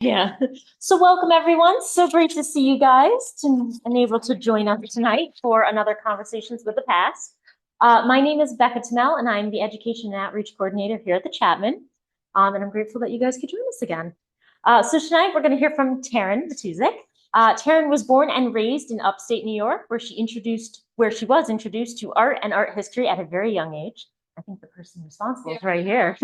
Yeah. So welcome everyone. So great to see you guys and able to join us tonight for another Conversations with the Past. My name is Becca Tennell and I'm the Education and Outreach Coordinator here at the Chapman. And I'm grateful that you guys could join us again. So tonight we're going to hear from Taryn Matusik. Taryn was born and raised in upstate New York, where she was introduced to art and art history at a very young age. I think the person responsible is right here.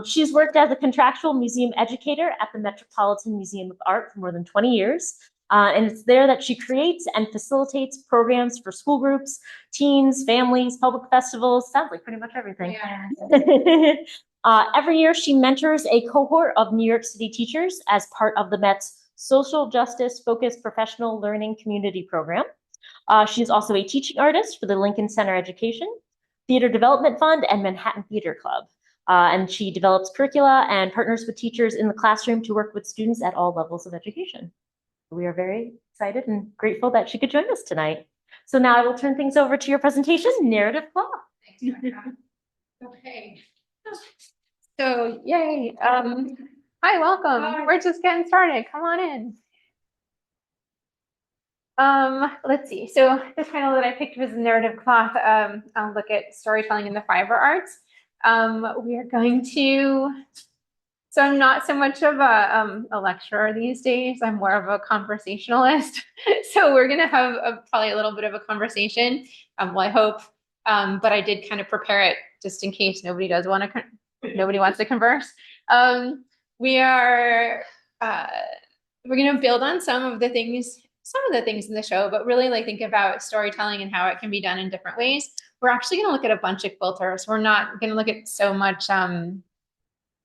She's worked as a contractual museum educator at the Metropolitan Museum of Art for more than 20 years. And it's there that she creates and facilitates programs for school groups, teens, families, public festivals, sounds like pretty much everything. Yeah. Every year, she mentors a cohort of New York City teachers as part of the Met's social justice focused professional learning community program. She's also a teaching artist for the Lincoln Center Education, Theater Development Fund, and Manhattan Theater Club. And she develops curricula and partners with teachers in the classroom to work with students at all levels of education. We are very excited and grateful that she could join us tonight. So now I will turn things over to your presentation, Narrative Law. Thanks, okay. So, yay. Hi, welcome. Hi. We're just getting started. Come on in. Let's see. So the title that I picked was Narrative Cloth. I'll look at storytelling in the fiber arts. We are going to, so I'm not so much of a lecturer these days. I'm more of a conversationalist. So we're going to have probably a little bit of a conversation. Well, I hope, but I did kind of prepare it just in case nobody wants to converse. We're going to build on some of the things in the show, but really like think about storytelling and how it can be done in different ways. We're actually going to look at a bunch of quilters. We're not going to look at so much. I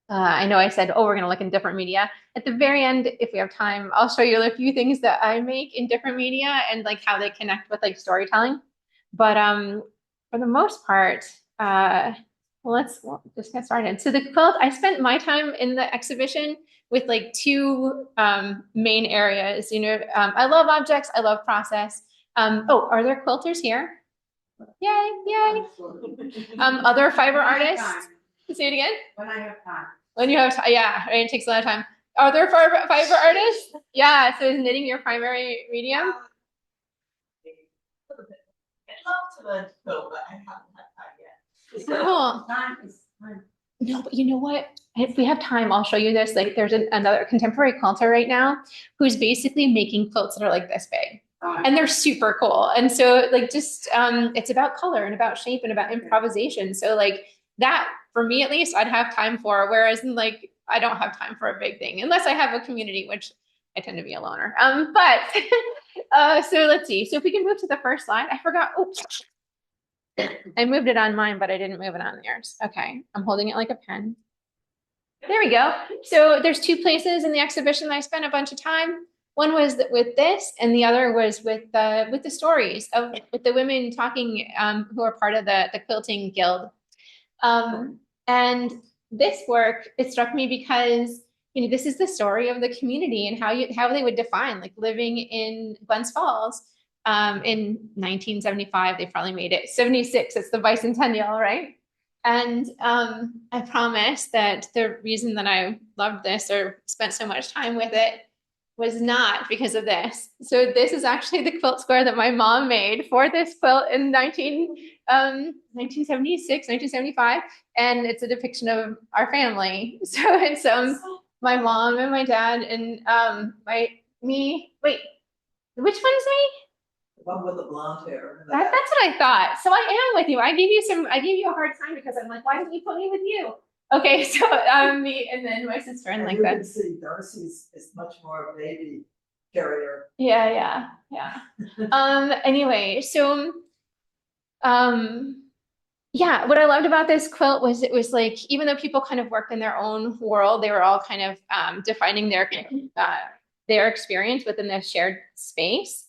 know I said, we're going to look in different media. At the very end, if we have time, I'll show you a few things that I make in different media and like how they connect with like storytelling. But for the most part, let's just get started. So the quilt, I spent my time in the exhibition with like two main areas. I love objects, I love process. Are there quilters here? Yay, yay. Other fiber artists? Say it again? When I have time. When you have time, yeah, right, it takes a lot of time. Are there fiber artists? Yeah, so is knitting your primary medium? I'd love to learn to quilt, but I haven't had time yet. Cool. Time is time. No, but you know what? If we have time, I'll show you this. Like there's another contemporary quilter right now who's basically making quilts that are like this big. And they're super cool. And so like just it's about color and about shape and about improvisation. So like that for me at least I'd have time for, whereas like I don't have time for a big thing unless I have a community, which I tend to be a loner. But so let's see. So if we can move to the first slide. I forgot. Oops. I moved it on mine, but I didn't move it on yours. Okay, I'm holding it like a pen. There we go. So there's two places in the exhibition that I spent a bunch of time. One was with this, and the other was with the stories with the women talking who are part of the quilting guild. And this work, it struck me because this is the story of the community and how they would define like living in Glens Falls. In 1975, they probably made it 76. It's the bicentennial, right? And I promise that the reason that I loved this or spent so much time with it was not because of this. So this is actually the quilt square that my mom made for this quilt in 1976, 1975. And it's a depiction of our family. So it's my mom and my dad and me. Wait, which one is me? One with the blonde hair. That's what I thought. So I am with you. I gave you a hard time because I'm like, why didn't you put me with you? Okay, so me and then my sister and like that. You can see Darcy's is much more a baby carrier. Yeah. Anyway, so yeah, what I loved about this quilt was it was like even though people kind of worked in their own world, they were all kind of defining their experience within this shared space.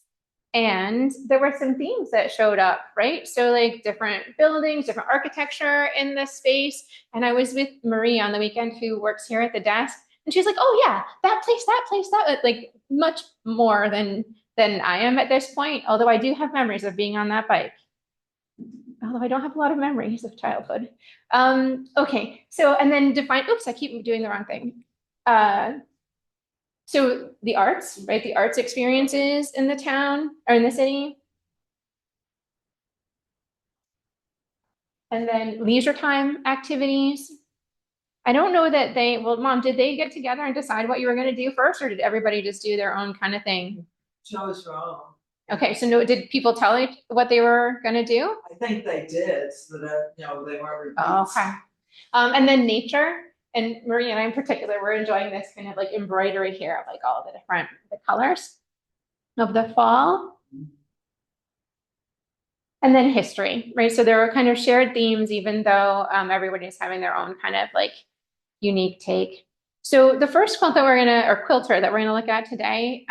And there were some themes that showed up, right? So like different buildings, different architecture in this space. And I was with Marie on the weekend who works here at the desk. And she's like, oh yeah, that place, like much more than I am at this point. Although I do have memories of being on that bike. although I don't have a lot of memories of childhood. Okay, so, and then define, oops, I keep doing the wrong thing. So the arts, right? The arts experiences in the town or in the city. And then leisure time activities. I don't know that they, well, Mom, did they get together and decide what you were going to do first, or did everybody just do their own kind of thing? Chose wrong. Okay, so no, did people tell you what they were going to do? I think they did, so that, you know, they weren't repeats. Okay. And then nature, and Marie and I in particular, we're enjoying this kind of like embroidery here of like all the different the colors of the fall. And then history, right? So there were kind of shared themes, even though everybody's having their own kind of like unique take. So the first quilt that or quilter that we're gonna look at today,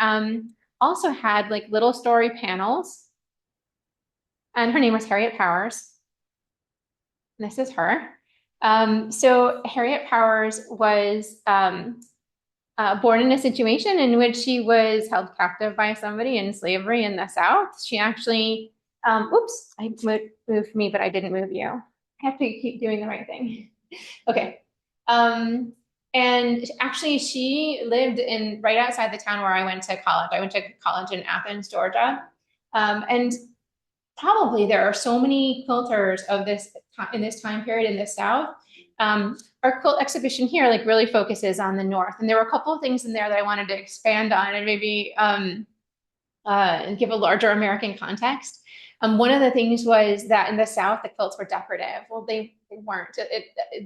also had like little story panels. And her name was Harriet Powers. And this is her. So Harriet Powers was born in a situation in which she was held captive by somebody in slavery in the South. She actually, oops, I moved me, but I didn't move you. I have to keep doing the right thing. Okay. And actually she lived in right outside the town where I went to college. I went to college in Athens, Georgia. And probably there are so many quilters of this in this time period in the South. Our quilt exhibition here like really focuses on the North, and there were a couple of things in there that I wanted to expand on and maybe give a larger American context. One of the things was that in the South, the quilts were decorative. Well, they weren't.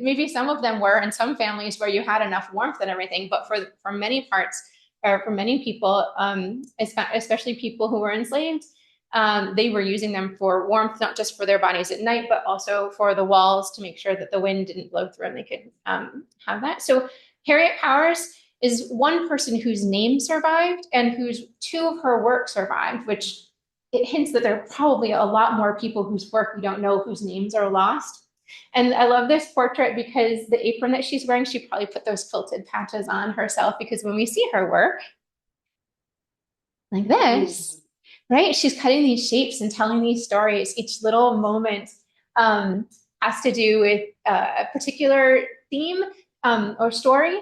Maybe some of them were in some families where you had enough warmth and everything, but for many parts, or for many people, especially people who were enslaved, they were using them for warmth, not just for their bodies at night, but also for the walls to make sure that the wind didn't blow through and they could have that. So Harriet Powers is one person whose name survived and whose two of her work survived, which it hints that there are probably a lot more people whose work we don't know, whose names are lost. And I love this portrait because the apron that she's wearing, she probably put those quilted patches on herself, because when we see her work like this, right, she's cutting these shapes and telling these stories. Each little moment has to do with a particular theme or story.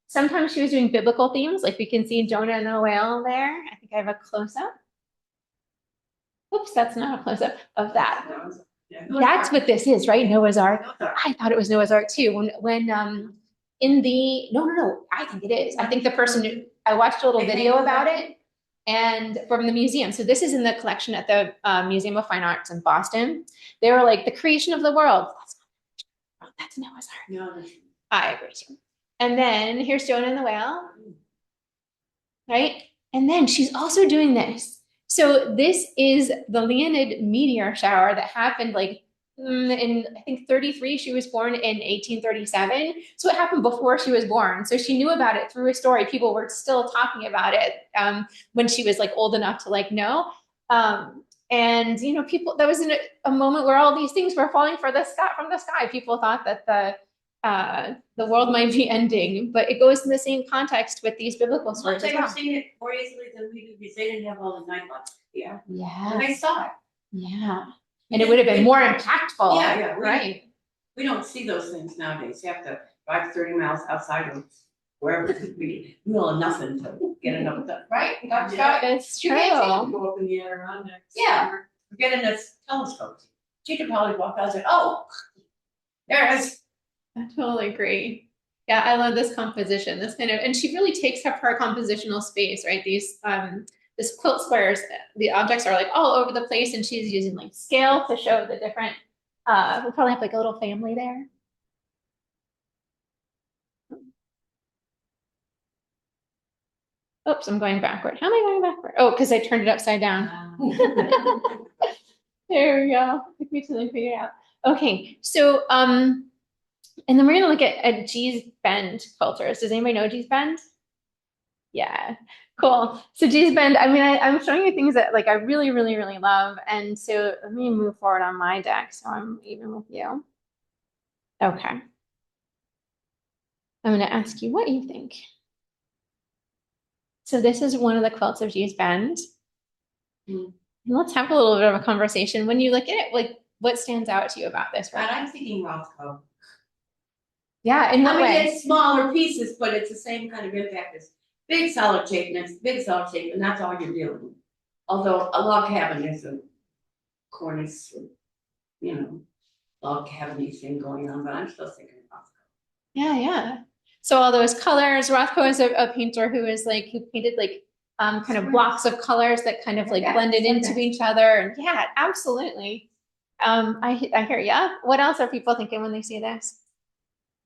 Sometimes she was doing biblical themes, like we can see Jonah and the whale there. I think I have a close-up. Oops, that's not a close-up of that. That's what this is, right? Noah's Ark. I thought it was Noah's Ark too. When in the, no, I think it is. I think the person, I watched a little video about it and from the museum. So this is in the collection at the Museum of Fine Arts in Boston. They were like the creation of the world. That's Noah's Ark. No, I agree too. And then here's Jonah and the whale, right? And then she's also doing this. So this is the Leonid meteor shower that happened like in, I think 33, she was born in 1837. So it happened before she was born. So she knew about it through a story. People were still talking about it when she was like old enough to like know. And, you know, people, that was in a moment where all these things were falling from the sky. People thought that the world might be ending, but it goes in the same context with these biblical stories. They were seeing it more easily than we did because they didn't have all the night lights. Yeah. Yeah. And they saw it. Yeah. And it would have been more impactful. Yeah, right. We don't see those things nowadays. You have to drive 30 miles outside of wherever it could be, middle of nothing to get enough done, right? That's true. You can't go up in the Adirondacks. Yeah. We're getting this telescope. She could probably walk out and say, oh, there it is. I totally agree. Yeah, I love this composition. This kind of, and she really takes up her compositional space, right? These this quilt squares, the objects are like all over the place, and she's using like scale to show the different. We'll probably have like a little family there. Oops, I'm going backward. How am I going backward? Oh, because I turned it upside down. There we go. Took me till I figured it out. Okay, so and then we're gonna look at G's Bend quilters. Does anybody know G's Bend? Yeah, cool. So G's Bend, I mean, I'm showing you things that like I really, really, really love. And so let me move forward on my deck so I'm even with you. Okay. I'm gonna ask you what you think. So this is one of the quilts of G's Bend. And let's have a little bit of a conversation. When you look at it, like what stands out to you about this But work? I'm thinking Rothko. Yeah, in what I mean, way? it's smaller pieces, but it's the same kind of impact as big solid shape, and it's big solid shape, and that's all you're dealing with. Although a log cabin is a cornice, you know, log cabin thing going on, but I'm still thinking Rothko. Yeah, yeah. So all those colors, Rothko is a painter who painted like kind of blocks of colors that kind of like Yeah, blended like into that. each other. And yeah, absolutely. I hear ya. What else are people thinking when they see this?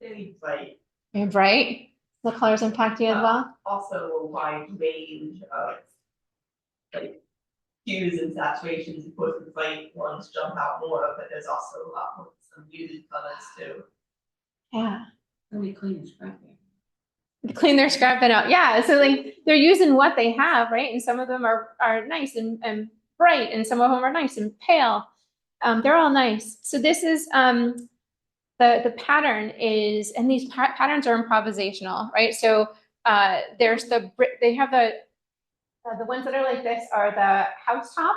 Very bright. Very bright. The colors impact you as well. Also a wide range of like hues and saturations. Of course, the bright ones jump out more, but there's also a lot more some muted colors too. Yeah. Let me clean this right there. Clean their scrap bin out. Yeah. So like they're using what they have, right? And some of them are nice and bright, and some of them are nice and pale. They're all nice. So this is the pattern is, and these patterns are improvisational, right? So there's they have the ones that are like this are the housetop.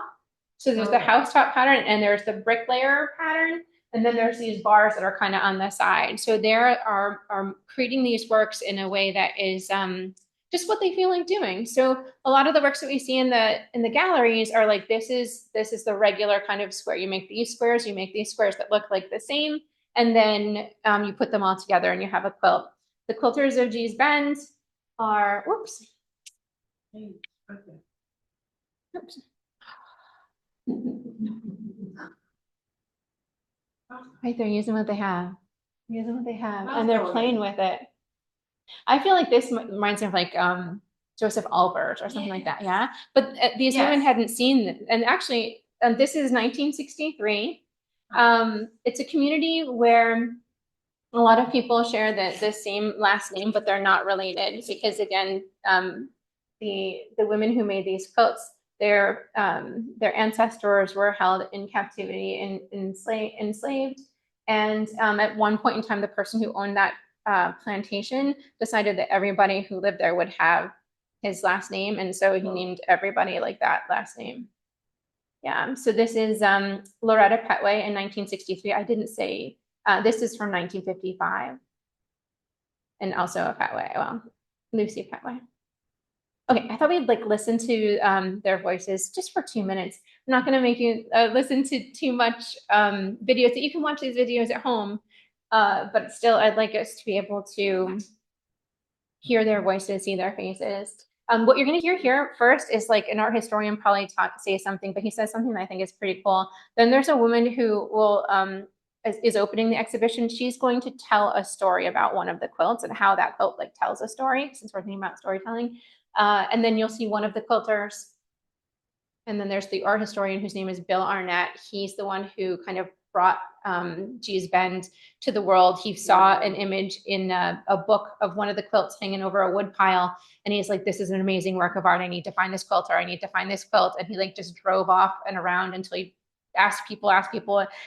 So there's the housetop pattern, and there's the bricklayer pattern, and then there's these bars that are kind of on the side. So they are creating these works in a way that is just what they feel like doing. So a lot of the works that we see in the galleries are like this is the regular kind of square. You make these squares, you make these squares that look like the same, and then you put them all together and you have a quilt. The quilters of Gee's Bend are whoops. Okay. Oops. Right, they're using what they have. Using what they have, and they're playing with it. I feel like this reminds me of like Joseph Albert or something like that. Yeah, but these women Yes. hadn't seen it. And actually, this is 1963. It's a community where a lot of people share the same last name, but they're not related because again, the women who made these quilts, their ancestors were held in captivity and enslaved. And at one point in time, the person who owned that plantation decided that everybody who lived there would have his last name, and so he named everybody like that last name. Yeah. So this is Loretta Petway in 1963. I didn't say. This is from 1955. And also a Petway, well, Lucy Petway. Okay, I thought we'd like listen to their voices just for 2 minutes. I'm not gonna make you listen to too much videos that you can watch these videos at home. But still, I'd like us to be able to hear their voices, see their faces. What you're gonna hear here first is like an art historian probably say something, but he says something that I think is pretty cool. Then there's a woman who will is opening the exhibition. She's going to tell a story about one of the quilts and how that quilt like tells a story, since we're thinking about storytelling. And then you'll see one of the quilters. And then there's the art historian whose name is Bill Arnett. He's the one who kind of brought Gee's Bend to the world. He saw an image in a book of one of the quilts hanging over a wood pile. And he's like, this is an amazing work of art. I need to find this quilter. I need to find this quilt. And he like just drove off and around until he asked people,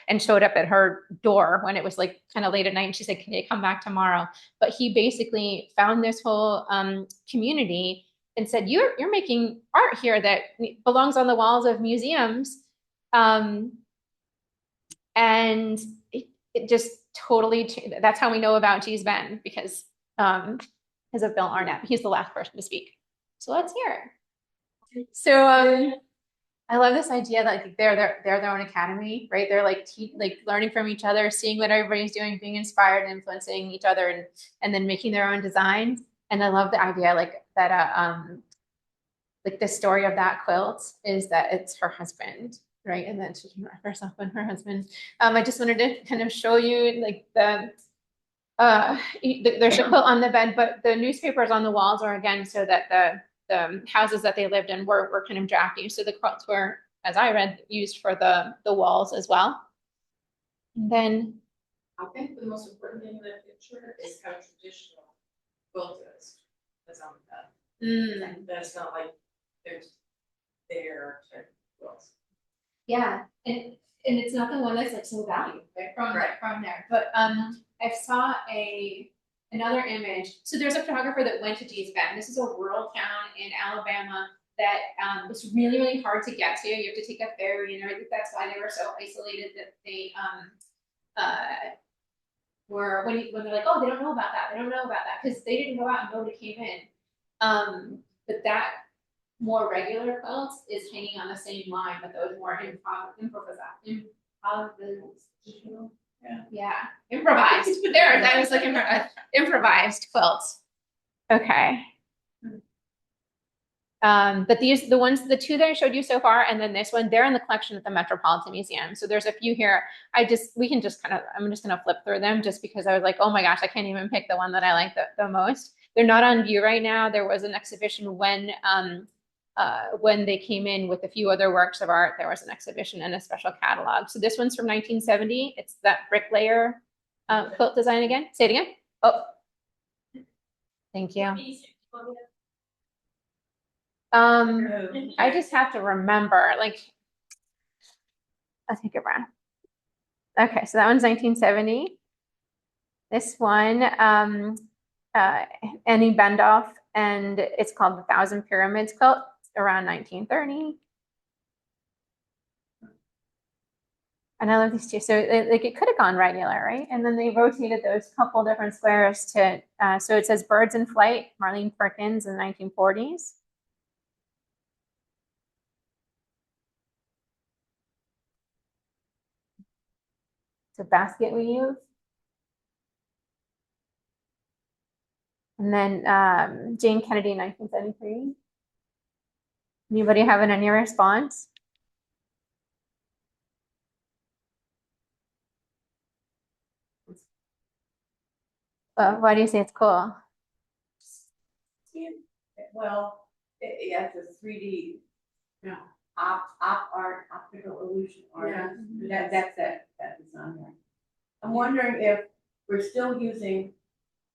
and showed up at her door when it was like kind of late at night. And she said, can you come back tomorrow? But he basically found this whole community and said, you're making art here that belongs on the walls of museums. And it just totally changed. That's how we know about Gee's Bend, because of Bill Arnett. He's the last person to speak. So let's hear it. So I love this idea that like they're their own academy, right? They're like learning from each other, seeing what everybody's doing, being inspired, and influencing each other, and then making their own designs. And I love the idea like that like the story of that quilt is that it's her husband, right? And then she can wrap herself and her husband. I just wanted to kind of show you like there's a quilt on the bed, but the newspapers on the walls are again so that the houses that they lived in were kind of drafty. So the quilts were, as I read, used for the walls as well. And then I think the most important thing in that picture is how traditional quilt is. That's on that. That's not like there's their type of quilts. yeah, and it's not the one that's like so valued from there. But I saw another image. So there's a photographer that went to Gee's Bend. This is a rural town in Alabama that was really, really hard to get to. You have to take a ferry, and I think that's why they were so isolated that they were when they're like, oh, they don't know about that, because they didn't go out and nobody came in. But that more regular quilts is hanging on the same line, but those more improvisational. Yeah, improvised. There, that was like improvised quilts. Okay. But the two that I showed you so far, and then this one, they're in the collection at the Metropolitan Museum. So there's a few here. I'm just gonna flip through them just because I was like, oh my gosh, I can't even pick the one that I like the most. They're not on view right now. There was an exhibition when they came in with a few other works of art. There was an exhibition and a special catalog. So this one's from 1970. It's that bricklayer quilt design again. Say it again. Oh, thank you. I just have to remember, like, I'll take a breath. Okay, so that one's 1970. This one, Annie Bendoff, and it's called the Thousand Pyramids quilt, around 1930. And I love these two. So like it could have gone regular, right? And then they rotated those couple different squares to, so it says Birds in Flight, Marlene Perkins in the 1940s. It's a basket weave. And then Jane Kennedy, 1973. Anybody having any response? Why do you say it's cool? Well, it has a 3D, you know, optical illusion art. Yeah. That's on there. I'm wondering if we're still using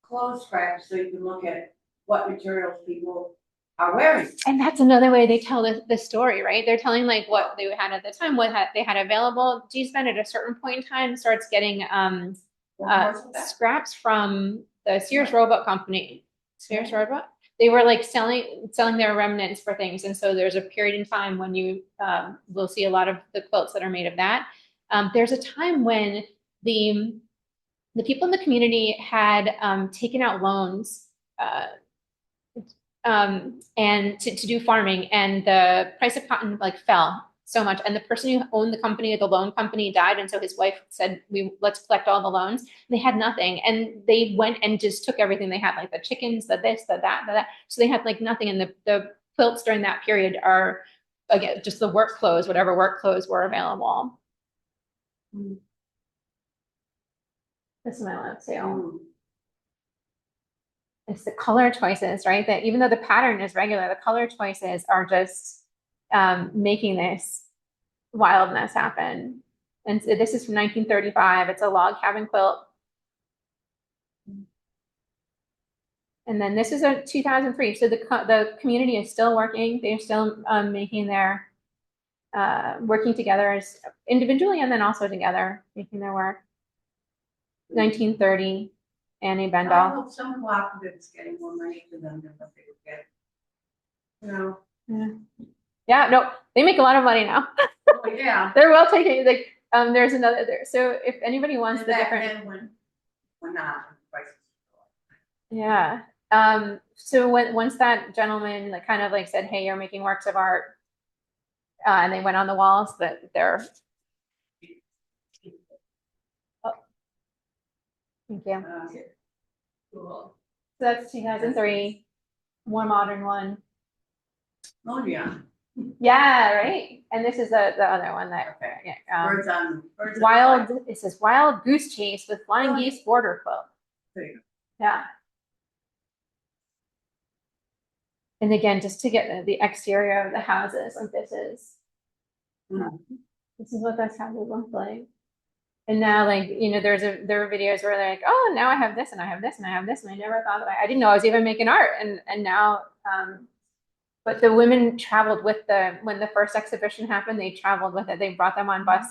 clothes scraps so you can look at what materials people are wearing. And that's another way they tell the story, right? They're telling like what they had at the time, they had available. G-Spend at a certain point in time starts getting scraps from the Sears Roebuck Company. Sears Roebuck. They were like selling their remnants for things, and so there's a period in time when you will see a lot of the quilts that are made of that. There's a time when the people in the community had taken out loans and to do farming, and the price of cotton like fell so much, and the person who owned the company, the loan company, died, and so his wife said, let's collect all the loans. And they had nothing, and they went and just took everything they had, like the chickens, the this, the that, so they had like nothing. And the quilts during that period are, again, just the work clothes, whatever work clothes were available. This one I love too. It's the color choices, right? That even though the pattern is regular, the color choices are just making this wildness happen. And so this is from 1935. It's a log cabin quilt. And then this is a 2003. So the community is still working. They're still making their, working together as individually and then also together, making their work. 1930, Annie Bendoff. I hope some cooperatives getting more money to them than what they would get. You know? Yeah, no, they make a lot of money now. Oh, yeah. They're well taken. Like, there's another there. So if anybody wants the different, when not, prices. yeah. So once that gentleman like kind of like said, hey, you're making works of art, and they went on the walls, that they're. Oh. Thank you. Cool. So that's 2003, more modern one. Oh, yeah. Yeah, right. And this is the other one that Birds wild. It says Wild Goose Chase with Flying Geese Border Quilt. There you go. Yeah. And again, just to get the exterior of the houses, like this is what those houses look like. And now, like, you know, there are videos where they're like, oh, now I have this and I have this and I have this, and I never thought that I didn't know I was even making art, and now but the women traveled with when the first exhibition happened, they traveled with it. They brought them on bus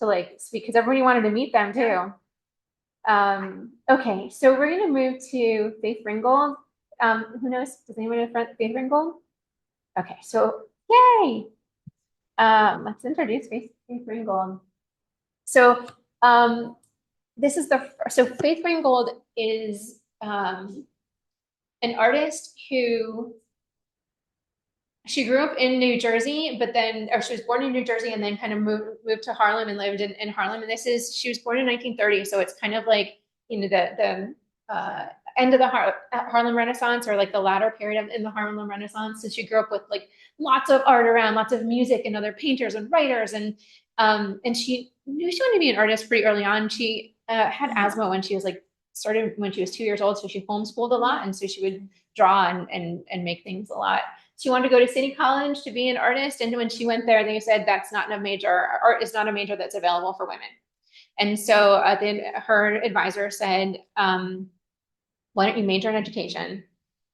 to like speak, because everybody wanted to meet them too. Okay, so we're gonna move to Faith Ringgold. Who knows? Does anyone know Faith Ringgold? Okay, so yay. Let's introduce Faith Ringgold. So this is so Faith Ringgold is an artist who she grew up in New Jersey, but then, or she was born in New Jersey and then kind of moved to Harlem and lived in Harlem. And she was born in 1930, so it's kind of like, you know, the end of the Harlem Renaissance, or like the latter period in the Harlem Renaissance. So she grew up with like lots of art around, lots of music and other painters and writers, and she knew she wanted to be an artist pretty early on. She had asthma when she was started when she was 2 years old, so she homeschooled a lot, and so she would draw and make things a lot. She wanted to go to City College to be an artist, and when she went there, they said art is not a major that's available for women. And so then her advisor said, why don't you major in education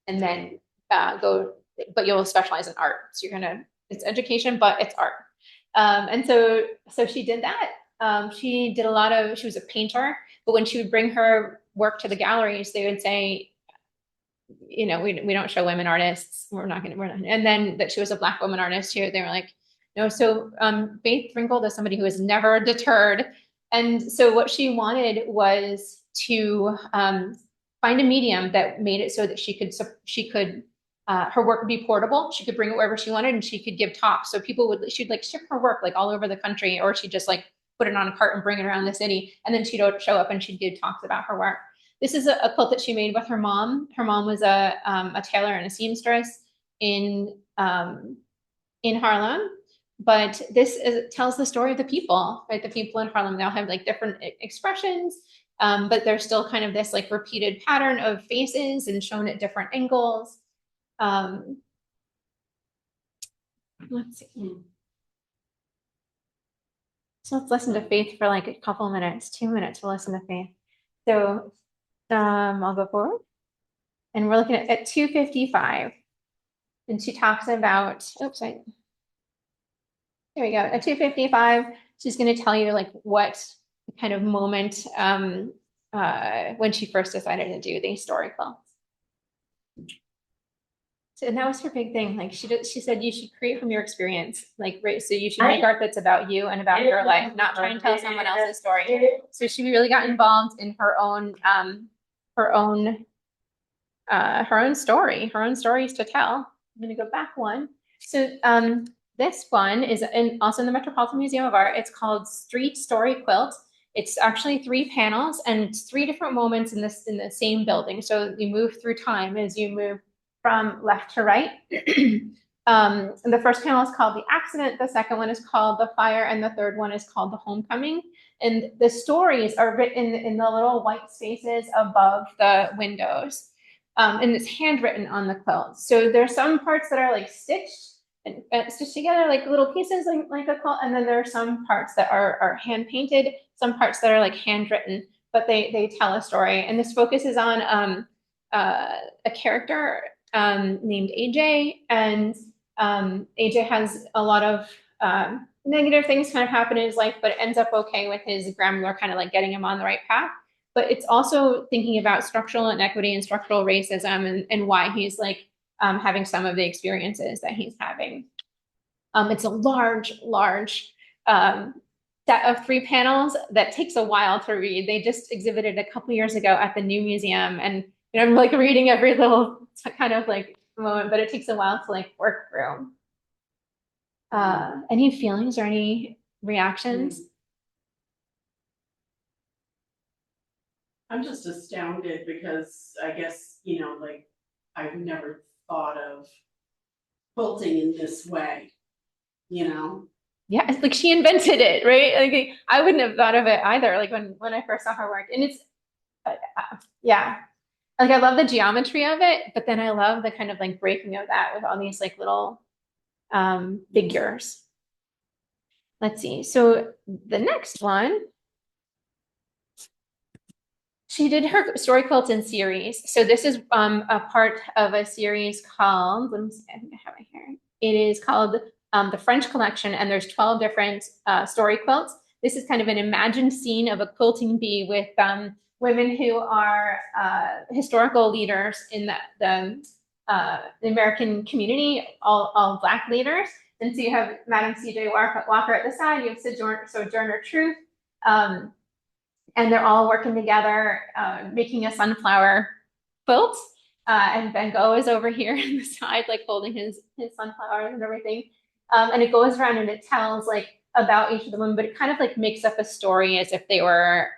and then but you'll specialize in art. So it's education, but it's art. And so she did that. She was a painter, but when she would bring her work to the galleries, they would say, you know, we don't show women artists. We're not. And then that she was a Black woman artist here. They were like, no. So Faith Ringgold is somebody who was never deterred. And so what she wanted was to find a medium that made it so that she could her work would be portable. She could bring it wherever she wanted, and she could give talks. So she'd like ship her work like all over the country, or she'd just like put it on a cart and bring it around the city. And then she'd show up and she'd give talks about her work. This is a quilt that she made with her mom. Her mom was a tailor and a seamstress in Harlem. But this tells the story of the people, right? The people in Harlem, they all have like different expressions, but there's still kind of this like repeated pattern of faces and shown at different angles. Let's see. So let's listen to Faith for like a couple minutes, 2 minutes to listen to Faith. So I'll go forward. And we're looking at 255. And she talks about, here we go. At 255, she's going to tell you like what kind of moment when she first decided to do these story quilts. So, and that was her big thing. Like she said, you should create from your experience. Like, right. So you should make art that's about you and about your life, not try and tell someone else's story. So she really got involved in her own story, her own stories to tell. I'm going to go back one. So this one is also in the Metropolitan Museum of Art. It's called Street Story Quilt. It's actually 3 panels and it's 3 different moments in the same building. So you move through time as you move from left to right. And the first panel is called The Accident. The second one is called The Fire. And the third one is called The Homecoming. And the stories are written in the little white spaces above the windows. And it's handwritten on the quilt. So there's some parts that are like stitched together like little pieces like a quilt, and then there are some parts that are hand painted, some parts that are like handwritten, but they tell a story. And this focuses on a character named AJ, and AJ has a lot of negative things kind of happen in his life, but it ends up okay with his grandmother kind of like getting him on the right path. But it's also thinking about structural inequity and structural racism and why he's like having some of the experiences that he's having. It's a large set of 3 panels that takes a while to read. They just exhibited a couple years ago at the New Museum, and you know, I'm like reading every little kind of like moment, but it takes a while to like work through. Any feelings or any reactions? I'm just astounded because I guess, you know, like I've never thought of quilting in this way, you know? Yeah, it's like she invented it, right? Like I wouldn't have thought of it either. Like when I first saw her work, and it's, yeah, like I love the geometry of it, but then I love the kind of like breaking of that with all these like little figures. Let's see. So the next one, she did her story quilts in series. So this is a part of a series called, let me see, I think I have it here. It is called the French Collection, and there's 12 different story quilts. This is kind of an imagined scene of a quilting bee with women who are historical leaders in the the American community, all Black leaders. And so you have Madam C.J. Walker at the side, you have Sojourner Truth, and they're all working together, making a sunflower quilt. And Van Gogh is over here on the side, like holding his sunflowers and everything. And it goes around and it tells like about each of the women, but it kind of like makes up a story as if they were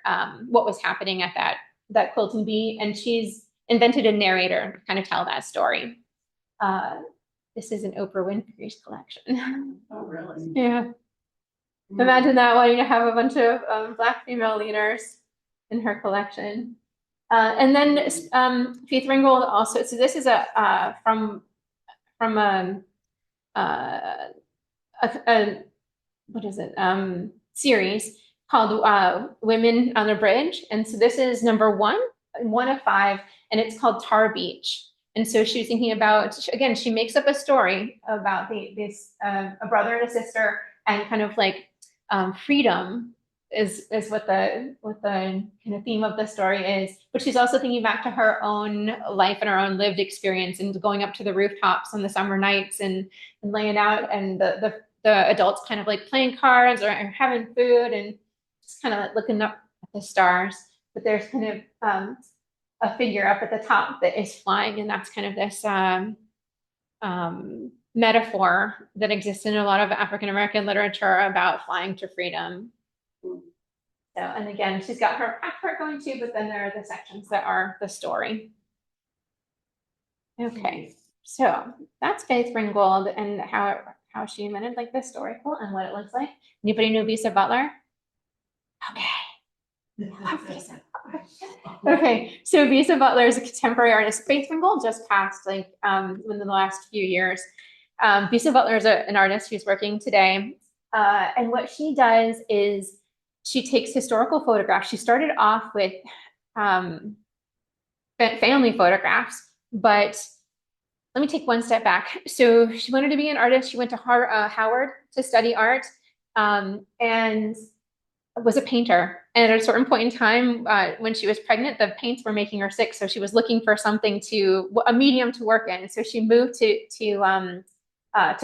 what was happening at that quilting bee. And she's invented a narrator to kind of tell that story. This is an Oprah Winfrey's collection. Oh, really? Yeah. Imagine that, wanting to have a bunch of Black female leaders in her collection. And then Faith Ringgold also, so this is from a what is it, series called Women on the Bridge. And so this is number one of 5, and it's called Tar Beach. And so she was thinking about, again, she makes up a story about a brother and a sister, and kind of like freedom is what the kind of theme of the story is. But she's also thinking back to her own life and her own lived experience, and going up to the rooftops on the summer nights and laying out, and the adults kind of like playing cards or having food and just kind of like looking up at the stars. But there's kind of a figure up at the top that is flying, and that's kind of this metaphor that exists in a lot of African American literature about flying to freedom. So, and again, she's got her part going too, but then there are the sections that are the story. Okay, so that's Faith Ringgold and how she invented like the story quilt and what it looks like. Anybody know Visa Butler? Okay. Okay, so Visa Butler is a contemporary artist. Faith Ringgold just passed like within the last few years. Visa Butler is an artist who's working today. And what she does is she takes historical photographs. She started off with family photographs, but let me take one step back. So she wanted to be an artist. She went to Howard to study art, and was a painter. And at a certain point in time, when she was pregnant, the paints were making her sick. So she was looking for something a medium to work in. So she moved to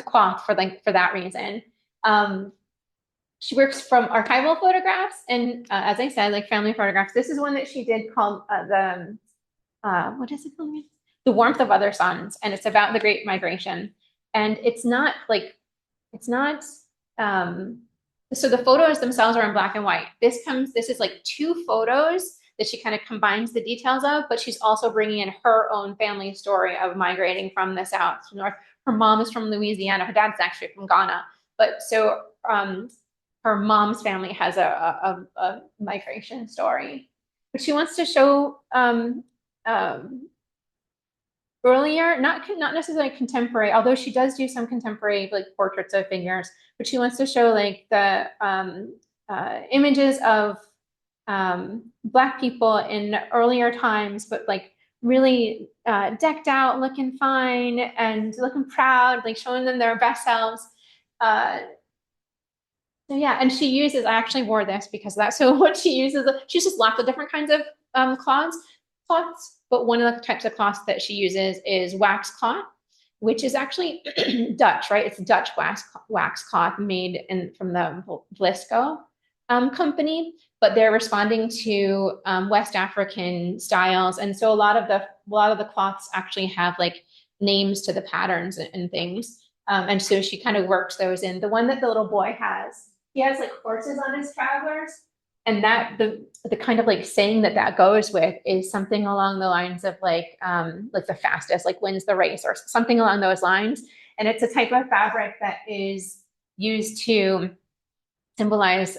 cloth for that reason. She works from archival photographs and, as I said, like family photographs. This is one that she did called what is it called? The Warmth of Other Suns, and it's about the Great Migration. And so the photos themselves are in black and white. This is like 2 photos that she kind of combines the details of, but she's also bringing in her own family story of migrating from the south to north. Her mom is from Louisiana. Her dad's actually from Ghana. But so her mom's family has a migration story. But she wants to show earlier, not necessarily contemporary, although she does do some contemporary like portraits of figures, but she wants to show like the images of Black people in earlier times, but like really decked out, looking fine and looking proud, like showing them their best selves. So yeah, and she uses, I actually wore this because of that. So what she uses lots of different kinds of cloths, but one of the types of cloths that she uses is wax cloth, which is actually Dutch, right? It's Dutch wax cloth made from the Blisco company, but they're responding to West African styles, and so a lot of the cloths actually have like names to the patterns and things, and so she kind of works those in. The one that the little boy has, he has like horses on his travelers. And that the kind of like saying that goes with is something along the lines of like the fastest like wins the race or something along those lines. And it's a type of fabric that is used to symbolize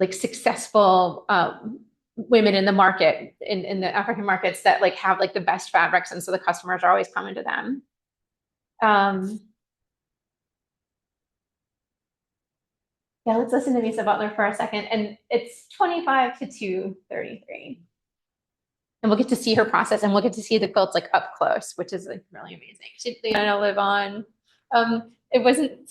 like successful women in the market in the African markets that like have like the best fabrics, and so the customers are always coming to them. Yeah, let's listen to Visa Butler for a second. And it's 25 to 2:33. And we'll get to see her process, and we'll get to see the quilts like up close, which is like really amazing. She's gonna live on. So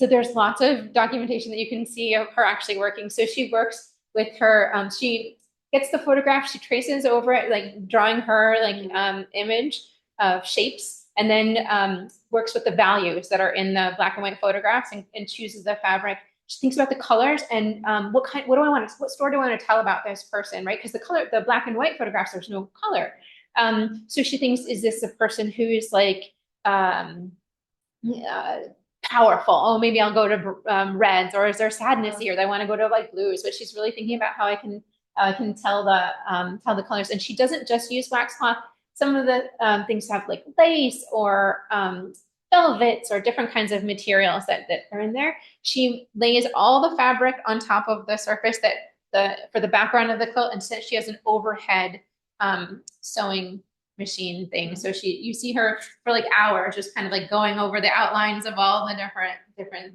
there's lots of documentation that you can see of her actually working. So she works with her, she gets the photograph, she traces over it, like drawing her like image. shapes, and then works with the values that are in the black and white photographs and chooses the fabric. She thinks about the colors and what story do I want to tell about this person, right? Because the black and white photographs, there's no color. So she thinks, is this a person who is like powerful? Oh, maybe I'll go to reds, or is there sadness here that I want to go to like blues? But she's really thinking about how I can tell the colors. And she doesn't just use wax cloth. Some of the things have like lace or velvets or different kinds of materials that are in there. She lays all the fabric on top of the surface for the background of the quilt, and since she has an overhead sewing machine thing. So you see her for like hours just kind of like going over the outlines of all the different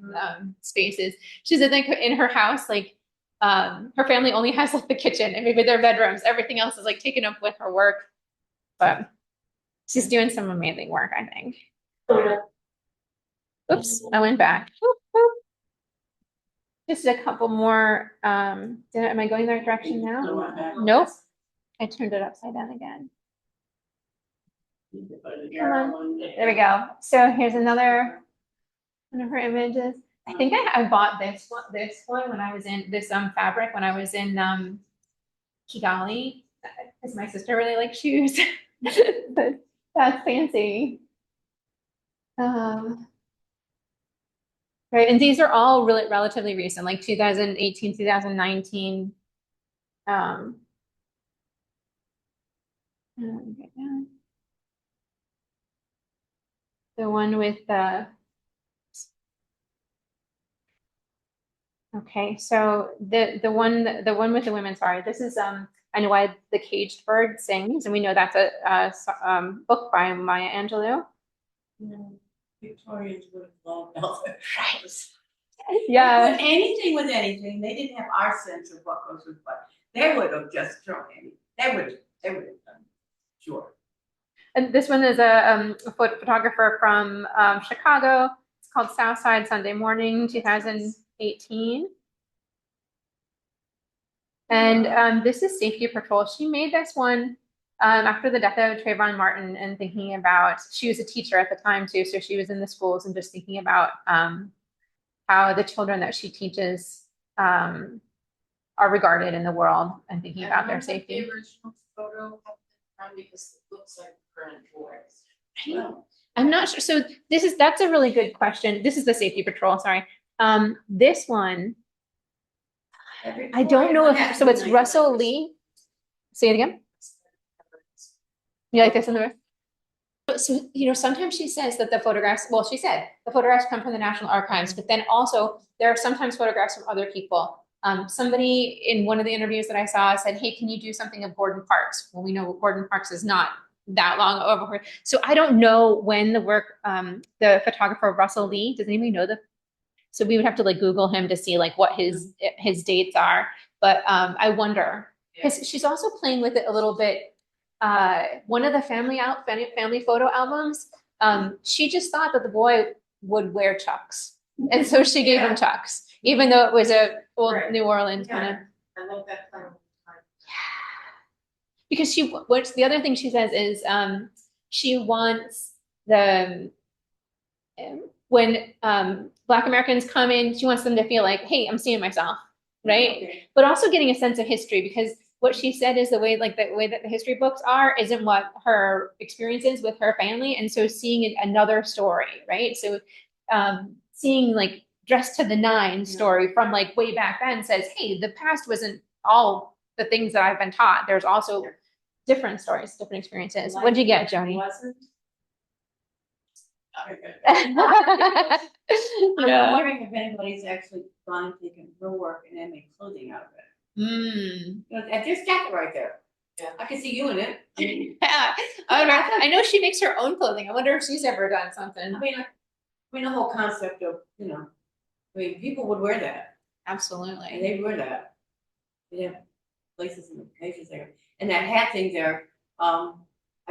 spaces. She's in her house, like her family only has like the kitchen and maybe their bedrooms. Everything else is like taken up with her work. But she's doing some amazing work, I think. Oops, I went back. Just a couple more. Am I going the right direction now? Nope. I turned it upside down again. Come on. There we go. So here's another one of her images. I think I bought this one when I was in this fabric when I was in Kigali, because my sister really likes shoes. But that's fancy. Right, and these are all really relatively recent, like 2018, 2019. The one with the okay, so the one with the women. Sorry, this is I Know Why the Caged Bird Sings, and we know that's a book by Maya Angelou. Victorians would have loved velvet. Yeah. They put anything with anything. They didn't have our sense of what goes with what. They would have just thrown anything. They would have done. Sure. And this one is a photographer from Chicago. It's called Southside Sunday Morning, 2018. And this is Safety Patrol. She made this one after the death of Trayvon Martin and thinking about, she was a teacher at the time too, so she was in the schools and just thinking about how the children that she teaches are regarded in the world and thinking about their safety. The original photo because it looks like current boys. I'm not sure. So that's a really good question. This is the Safety Patrol, sorry. This one, I don't know if, so it's Russell Lee. Say it again. You like this in the room? So, sometimes she says that the photographs come from the National Archives, but then also there are sometimes photographs from other people. Somebody in one of the interviews that I saw said, hey, can you do something of Gordon Parks? Well, we know Gordon Parks is not that long over. So I don't know when the work, the photographer Russell Lee, does anybody know so we would have to like Google him to see like what his dates are. But I wonder, because she's also playing with it a little bit. One of the family photo albums, she just thought that the boy would wear Chucks. And so she gave him Chucks, even though it was a old New Orleans kind of. I love that kind of time. Because the other thing she says is she wants when Black Americans come in, she wants them to feel like, hey, I'm seeing myself, right? Okay. But also getting a sense of history, because what she said is the way that the history books are isn't what her experience is with her family. And so seeing another story, right? So seeing like Dressed to the Nines story from like way back then says, hey, the past wasn't all the things that I've been taught. There's also different stories, different experiences. What'd you get, Joni? I'm wondering if anybody's actually gone and taken her work and then made clothing out of it. There's jacket right there. Yeah. I can see you in it. Yeah. I know she makes her own clothing. I wonder if she's ever done something. I mean, the whole concept of, people would wear that. Absolutely. And they wear that. They have places and locations there. And that hat thing there, I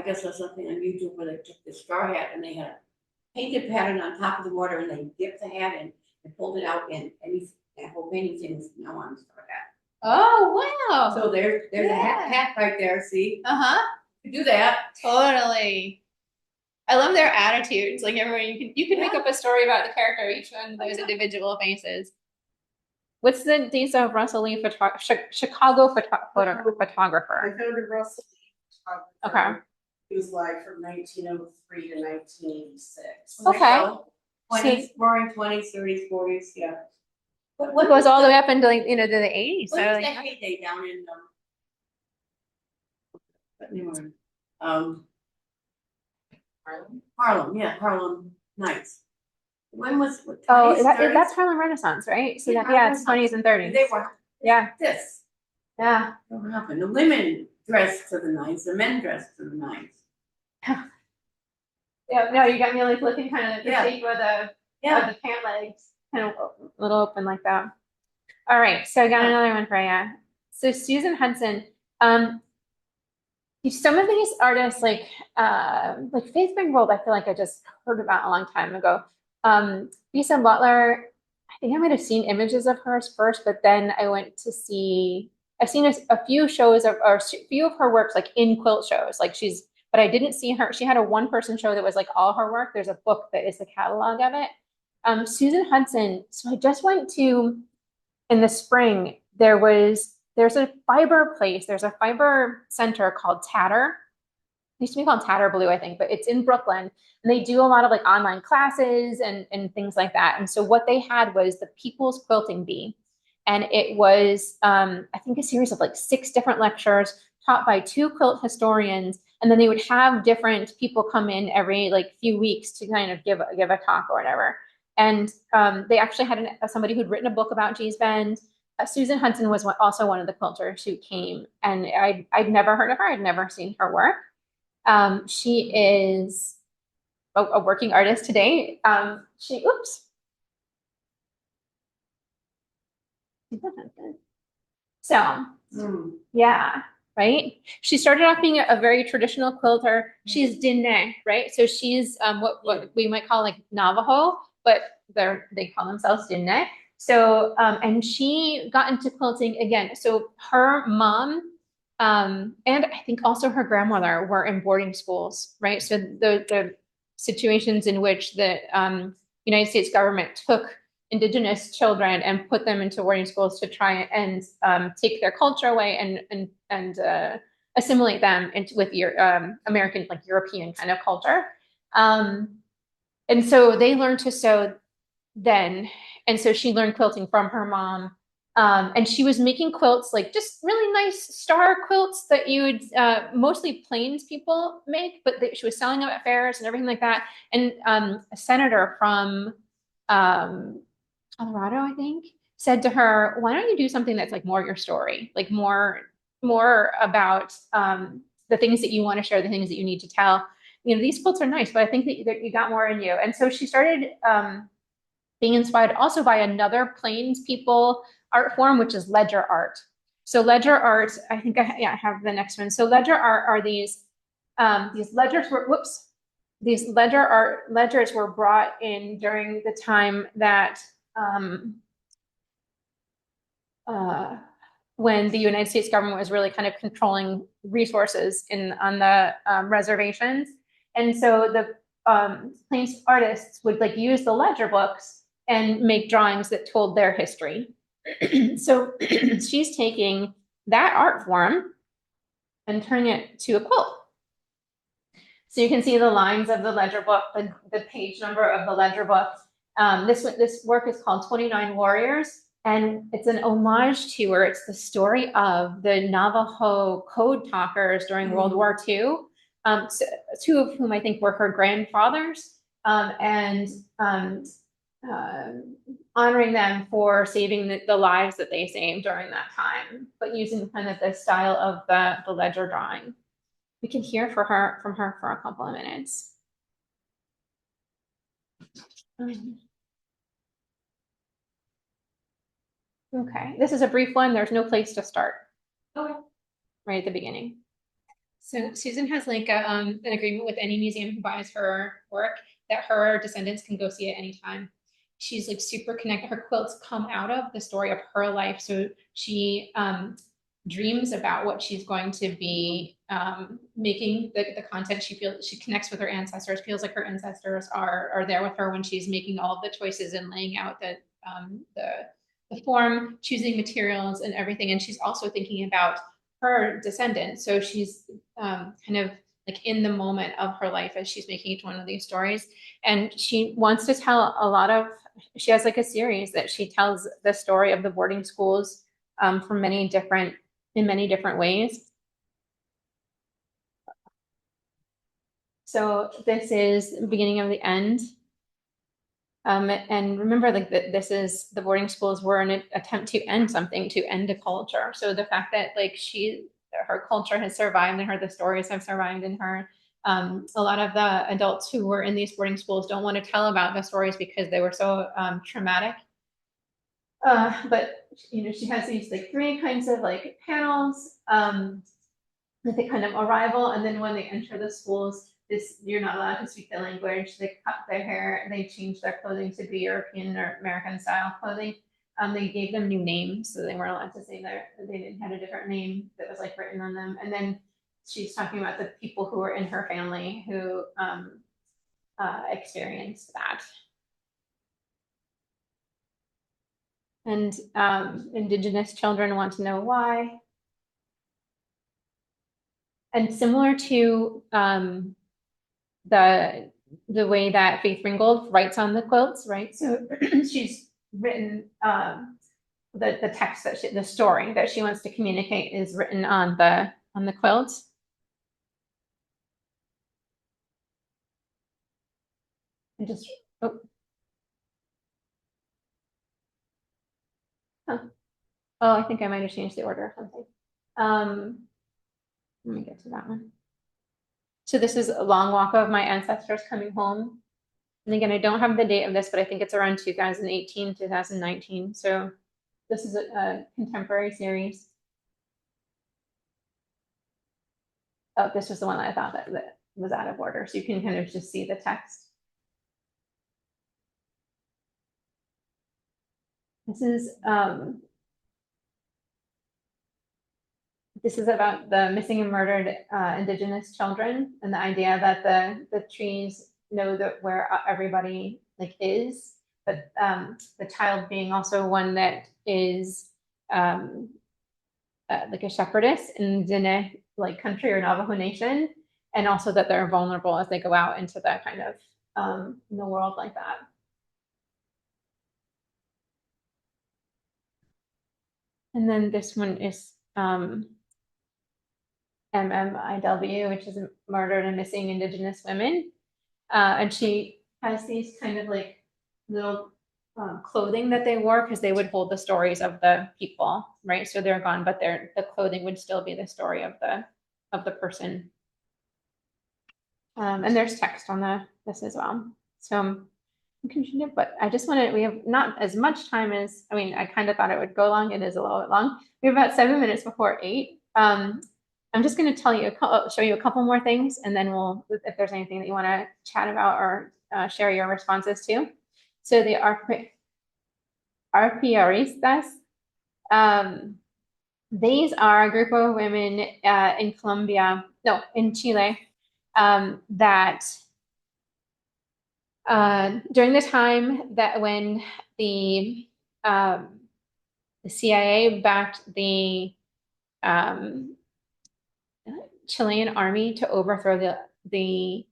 guess there's something on YouTube where they took the straw hat and they had a painted pattern on top of the water and they dipped the hat in and pulled it out and that whole painting thing is now on straw hat. Oh, wow. So there's a hat right there, see? Uh-huh. You do that. Totally. I love their attitudes. Like everyone, you can make up a story about the character of each one of those individual faces. What's the dates of Russell Lee Chicago photographer? I found a Russell. Okay. He was like from 1903 to 1986. Okay. Twenties, roaring twenties, thirties, forties, yeah. What goes all the way up into like, to the 80s. So What was like, the heyday down in, but anyway, Harlem, yeah, Harlem Nights. When was, what, oh, 20s, 30s? that's Harlem Renaissance, right? So Yeah, yeah, it's Harlem 20s and 30s. They were, Yeah, this, yeah. what happened? The women dressed to the nines, the men dressed to the nines. Yeah, no, you got me like looking kind of at the Yeah. shape of the Yeah, the pant legs, kind of a little open like that. All right, so I got another one for you. So Susan Hudson, some of these artists like Faith Ringgold, I feel like I just heard about a long time ago. Lisa Butler, I think I might have seen images of hers first, but then I went to see. I've seen a few shows of or a few of her works like in quilt shows. Like but I didn't see her. She had a one-person show that was like all her work. There's a book that is the catalog of it. Susan Hudson. So I just went to in the spring. There's a fiber place. There's a fiber center called Tatter. It used to be called Tatter Blue, I think, but it's in Brooklyn. And they do a lot of like online classes and things like that. And so what they had was the People's Quilting Bee. And it was, I think, a series of like 6 different lectures taught by 2 quilt historians. And then they would have different people come in every like few weeks to kind of give a talk or whatever. And they actually had somebody who'd written a book about Gee's Bend. Susan Hudson was also one of the quilters who came, and I'd never heard of her. I'd never seen her work. She is a working artist today. Oops. So, yeah, right? She started off being a very traditional quilter. She's Diné, right? So she's what we might call like Navajo, but they call themselves Diné. So, and she got into quilting again. So her mom, and I think also her grandmother were in boarding schools, right? So the situations in which the United States government took Indigenous children and put them into boarding schools to try and take their culture away and assimilate them with your American, like European kind of culture. And so they learned to sew then. And so she learned quilting from her mom. And she was making quilts, like just really nice star quilts that you would mostly Plains people make, but she was selling them at fairs and everything like that. And a senator from Colorado, I think, said to her, "Why don't you do something that's like more your story, like more about the things that you want to share, the things that you need to tell. These quilts are nice, but I think that you got more in you." And so she started being inspired also by another Plains people art form, which is ledger art. So ledger art, I think I have the next one. So ledger art are these ledgers these ledgers were brought in during the time that when the United States government was really kind of controlling resources on the reservations. And so the Plains artists would like use the ledger books and make drawings that told their history. So she's taking that art form and turning it to a quilt. So you can see the lines of the ledger book, the page number of the ledger book. This work is called 29 Warriors, and it's an homage to, or it's the story of the Navajo code talkers during World War II. So 2 of whom I think were her grandfathers, and honoring them for saving the lives that they saved during that time, but using kind of the style of the ledger drawing. We can hear from her for a couple of minutes. Okay, this is a brief one. There's no place to start. Okay. Right at the beginning. So Susan has like an agreement with any museum who buys her work that her descendants can go see it anytime. She's like super connected. Her quilts come out of the story of her life. So she dreams about what she's going to be making the content. She feels she connects with her ancestors, feels like her ancestors are there with her when she's making all of the choices and laying out the form, choosing materials and everything. And she's also thinking about her descendants. So she's kind of like in the moment of her life as she's making each one of these stories. And she wants to tell a lot of, she has like a series that she tells the story of the boarding schools in many different ways. So this is the beginning of the end. And remember, like this is the boarding schools were an attempt to end something, to end a culture. So the fact that like her culture has survived in her, the stories have survived in her. A lot of the adults who were in these boarding schools don't want to tell about the stories because they were so traumatic. But you know, she has these like 3 kinds of like panels. With the kind of arrival, and then when they enter the schools, you're not allowed to speak the language. They cut their hair, they change their clothing to be European or American style clothing. They gave them new names, so they weren't allowed to say they had a different name that was like written on them. And then she's talking about the people who were in her family who experienced that. And Indigenous children want to know why. And similar to the way that Faith Ringgold writes on the quilts, right? So she's written the text that the story that she wants to communicate is written on the quilt. And just oh. Huh. Oh, I think I might have changed the order or something. Let me get to that one. So this is a long walk of my ancestors coming home. And again, I don't have the date of this, but I think it's around 2018, 2019. So this is a contemporary series. Oh, this was the one that I thought that was out of order. So you can kind of just see the text. This is about the missing and murdered Indigenous children and the idea that the trees know that where everybody like is, but the child being also one that is like a shepherdess in Diné like country or Navajo Nation, and also that they're vulnerable as they go out into that kind of in the world like that. And then this one is MMIW, which is Murdered and Missing Indigenous Women. And she has these kind of like little clothing that they wore because they would hold the stories of the people, right? So they're gone, but the clothing would still be the story of the person. And there's text on this as well. So I'm continuing, but I just wanted, we have not as much time as, I mean, I kind of thought it would go long. It is a little bit long. We have about 7 minutes before 8. I'm just going to show you a couple more things, and then if there's anything that you want to chat about or share your responses to. So the arpilleristas, these are a group of women in Chile, that during the time that when the CIA backed the Chilean army to overthrow the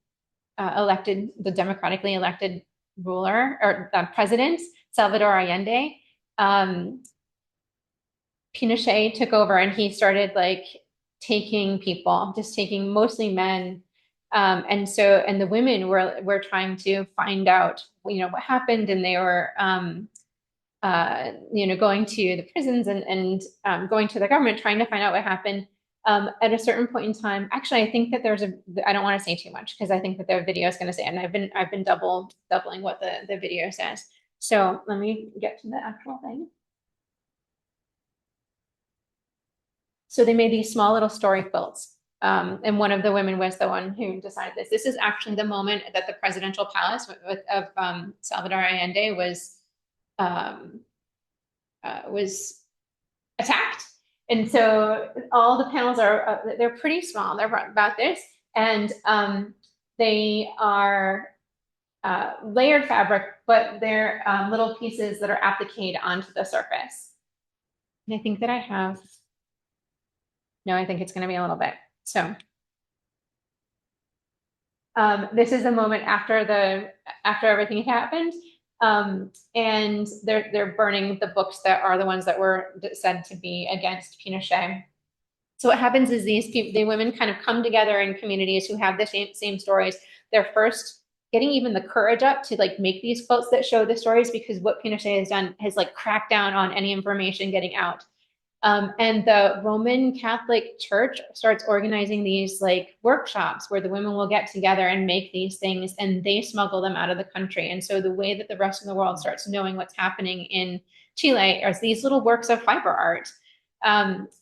democratically elected ruler or president, Salvador Allende, Pinochet took over and he started like taking people, just taking mostly men. And the women were trying to find out, what happened, and they were, going to the prisons and going to the government, trying to find out what happened. At a certain point in time, actually, I think that I don't want to say too much because I think that the video is going to say, and I've been doubling what the video says. So let me get to the actual thing. So they made these small little story quilts. And one of the women was the one who decided this. This is actually the moment that the presidential palace of Salvador Allende was attacked. And so all the panels are, they're pretty small. They're about this. And they are layered fabric, but they're little pieces that are appliqued onto the surface. And I think that I have, no, I think it's going to be a little bit. So this is the moment after everything happened. And they're burning the books that are the ones that were said to be against Pinochet. So what happens is the women kind of come together in communities who have the same stories. They're first getting even the courage up to like make these quilts that show the stories, because what Pinochet has done has like cracked down on any information getting out. And the Roman Catholic Church starts organizing these like workshops where the women will get together and make these things, and they smuggle them out of the country. And so the way that the rest of the world starts knowing what's happening in Chile are these little works of fiber art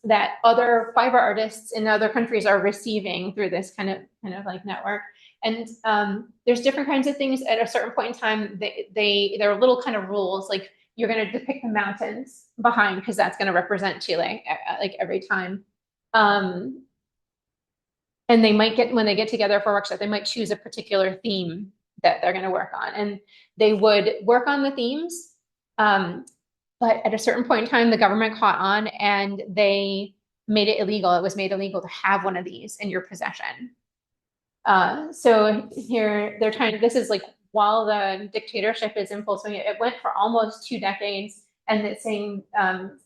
that other fiber artists in other countries are receiving through this kind of like network. And there's different kinds of things. At a certain point in time, there are little kind of rules, like you're going to depict the mountains behind because that's going to represent Chile like every time. And they might when they get together for a workshop, they might choose a particular theme that they're going to work on, and they would work on the themes. But at a certain point in time, the government caught on and they made it illegal. It was made illegal to have one of these in your possession. So here they're trying to, this is like while the dictatorship is in full swing, it went for almost 2 decades. And it's saying,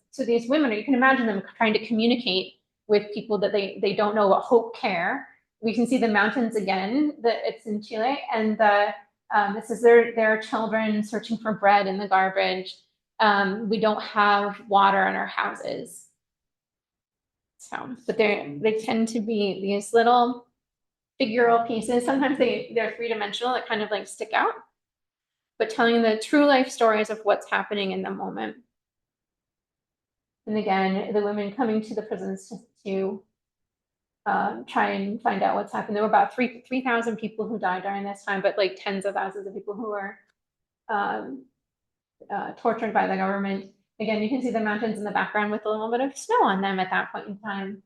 so these women, you can imagine them trying to communicate with people that they don't know what hope care. We can see the mountains again, that it's in Chile, and this is their children searching for bread in the garbage. We don't have water in our houses. So, but they tend to be these little figural pieces. Sometimes they're 3-dimensional that kind of like stick out, but telling the true life stories of what's happening in the moment. And again, the women coming to the prisons to try and find out what's happened. There were about 3,000 people who died during this time, but like tens of thousands of people who were tortured by the government. Again, you can see the mountains in the background with a little bit of snow on them at that point in time.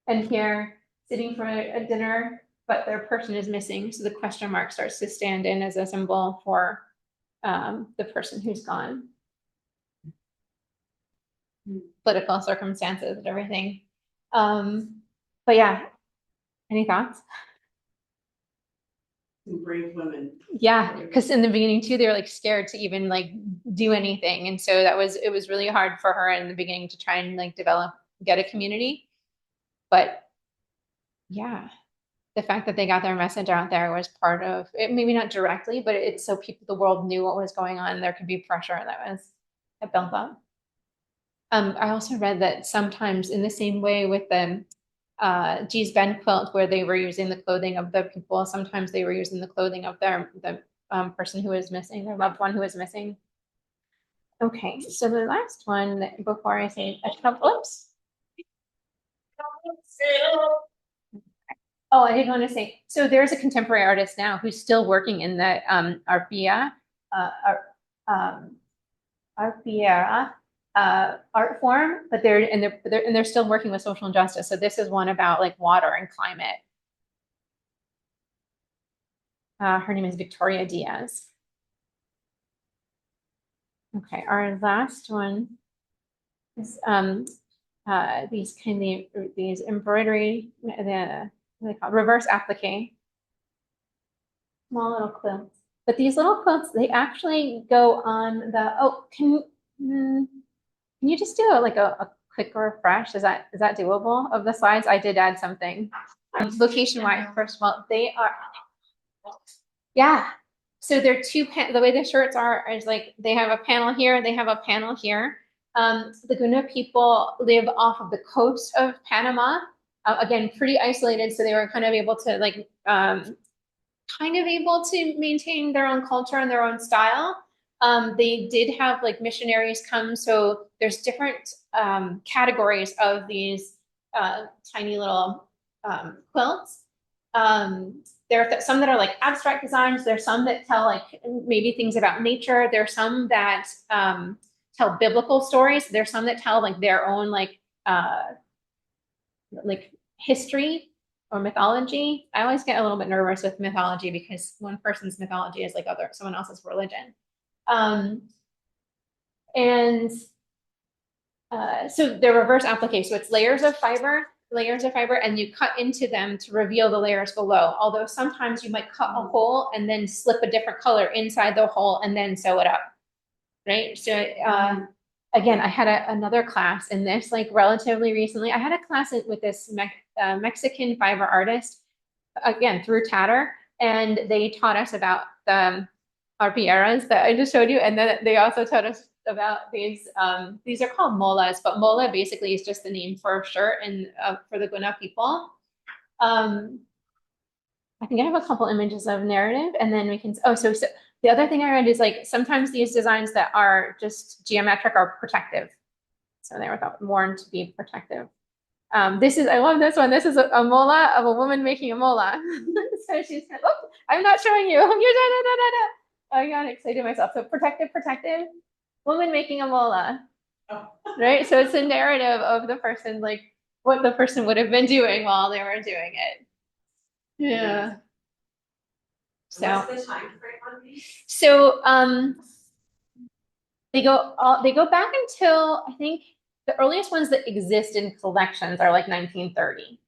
And here, sitting for a dinner, but their person is missing. So the question mark starts to stand in as a symbol for the person who's gone. Political circumstances and everything. But yeah, any thoughts? Brave women. Yeah, because in the beginning too, they were like scared to even like do anything. And so it was really hard for her in the beginning to try and like get a community. But yeah, the fact that they got their message out there was part of it, maybe not directly, but it's so the world knew what was going on. There could be pressure that built up. I also read that sometimes in the same way with the Gee's Bend quilt, where they were using the clothing of the people, sometimes they were using the clothing of the person who was missing, their loved one who was missing. Okay, so the last one before I say a couple oops. Oh, I did want to say, so there's a contemporary artist now who's still working in the arpiera art form, but they're still working with social injustice. So this is one about like water and climate. Her name is Victoria Diaz. Okay, our last one is these embroidery, what are they called? Reverse applique. Small little quilts. But these little quilts, they actually go on the, can you just do a quick refresh? Is that doable of the slides? I did add something. Location wise, first of all, they are, yeah. So they're the way the shirts are is like they have a panel here, they have a panel here. The Guna people live off of the coast of Panama. Again, pretty isolated, so they were kind of able to maintain their own culture and their own style. They did have like missionaries come, so there's different categories of these tiny little quilts. There are some that are like abstract designs. There's some that tell like maybe things about nature. There's some that tell biblical stories. There's some that tell like their own like history or mythology. I always get a little bit nervous with mythology because one person's mythology is like someone else's religion. So they're reverse applique. So it's layers of fiber, and you cut into them to reveal the layers below. Although sometimes you might cut a hole and then slip a different color inside the hole and then sew it up, right? So again, I had another class in this like relatively recently. I had a class with this Mexican fiber artist, again, through Tatter, and they taught us about the arpilleras that I just showed you. And then they also taught us about these are called molas, but mola basically is just the name for a shirt and for the Guna people. I think I have a couple images of narrative, and then we can, so the other thing I read is like sometimes these designs that are just geometric are protective. So they were worn to be protective. I love this one. This is a mola of a woman making a mola. So she's, I'm not showing you. I got excited myself. So protective, woman making a mola. Oh. Right? So it's a narrative of the person, like what the person would have been doing while they were doing it. Yeah. So What's the time frame on these? So they go back until I think the earliest ones that exist in collections are like 1930.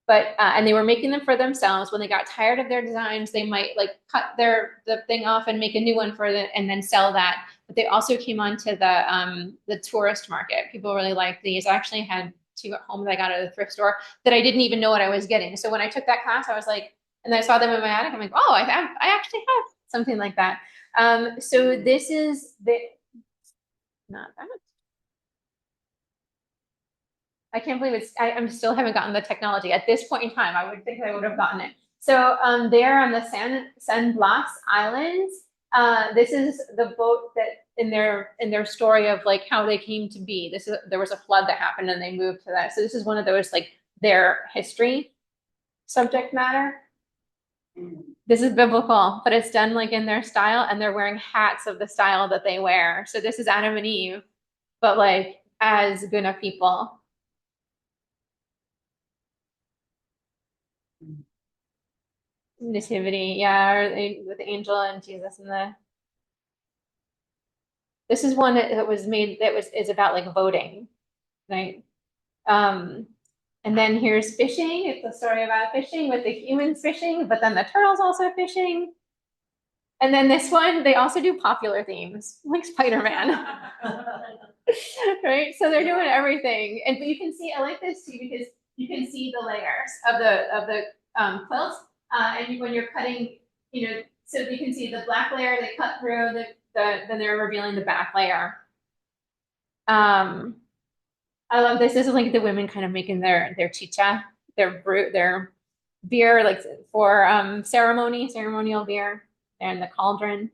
But and they were making them for themselves. When they got tired of their designs, they might like cut the thing off and make a new one for it and then sell that. But they also came onto the tourist market. People really like these. I actually had two at home that I got at a thrift store that I didn't even know what I was getting. So when I took that class, I was like, and I saw them in my attic. I'm like, oh, I actually have something like that. So this is not that. I can't believe I'm still haven't gotten the technology at this point in time. I would think I would have gotten it. So they're on the San Blas Islands. This is the boat that in their story of like how they came to be. There was a flood that happened and they moved to that. So this is one of those like their history subject matter. This is biblical, but it's done like in their style, and they're wearing hats of the style that they wear. So this is Adam and Eve, but like as Guna people. Nativity, yeah, or with the angel and Jesus and the. This is one that was made is about like voting, right? And then here's fishing. It's a story about fishing with the humans fishing, but then the turtles also fishing. And then this one, they also do popular themes like Spider-Man, right? So they're doing everything, and but you can see I like this too because you can see the layers of the quilts. And when you're cutting, so you can see the black layer they cut through, then they're revealing the back layer. I love this. This is like the women kind of making their chicha, their beer, like for ceremonial beer, and the cauldron.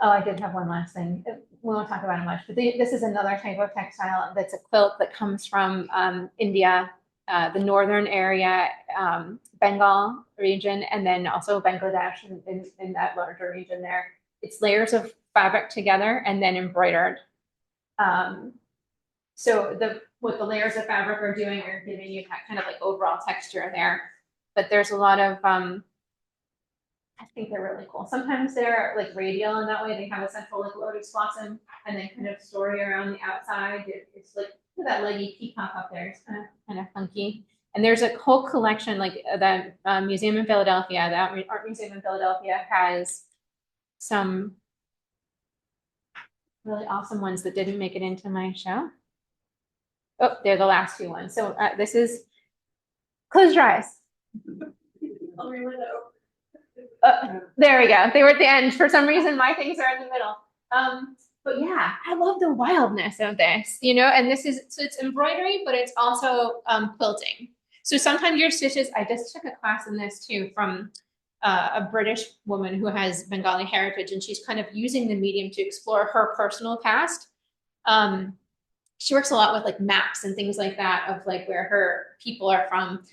Oh, I did have one last thing. We won't talk about it much, but this is another type of textile that's a quilt that comes from India. The northern area, Bengal region, and then also Bangladesh in that larger region there. It's layers of fabric together and then embroidered. So what the layers of fabric are doing are giving you that kind of like overall texture there. But there's a lot of, I think they're really cool. Sometimes they're like radial in that way. They have a central like lotus blossom and then kind of story around the outside. It's like that leggy peacock up there. It's kind of funky. And there's a whole collection, like the museum in Philadelphia, the art museum in Philadelphia has some really awesome ones that didn't make it into my show. Oh, they're the last two ones. So this is, close your eyes. There we go. They were at the end. For some reason, my things are in the middle. But yeah, I love the wildness of this, and this is, so it's embroidery, but it's also quilting. So sometimes your stitches, I just took a class in this too from a British woman who has Bengali heritage, and she's kind of using the medium to explore her personal past. She works a lot with like maps and things like that of like where her people are from.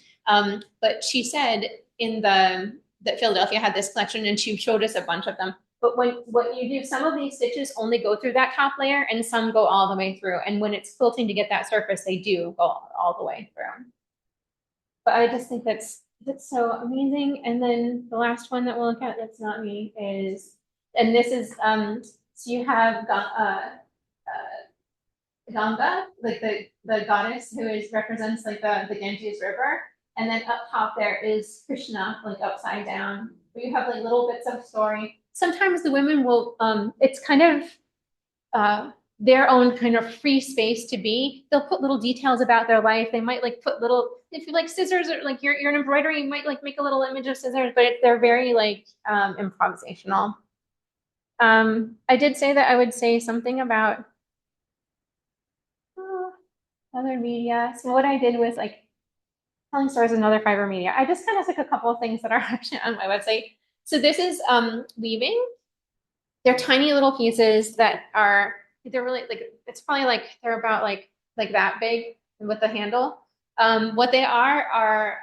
But she said that Philadelphia had this collection and she showed us a bunch of them. But what you do, some of these stitches only go through that top layer and some go all the way through. And when it's quilting to get that surface, they do go all the way through. But I just think that's so amazing. And then the last one that we'll look at that's not me is, and this is, so you have Ganga, like the goddess who represents like the Ganges River. And then up top there is Krishna, like upside down, where you have like little bits of story. Sometimes the women will, it's kind of their own kind of free space to be. They'll put little details about their life. They might like put little, if you like scissors or like you're an embroidery, you might like make a little image of scissors, but they're very like improvisational. I did say that I would say something about other media. So what I did was like telling stories in other fiber media. I just kind of took a couple of things that are actually on my website. So this is weaving. They're tiny little pieces that are, they're really like, it's probably like, they're about like that big with the handle. What they are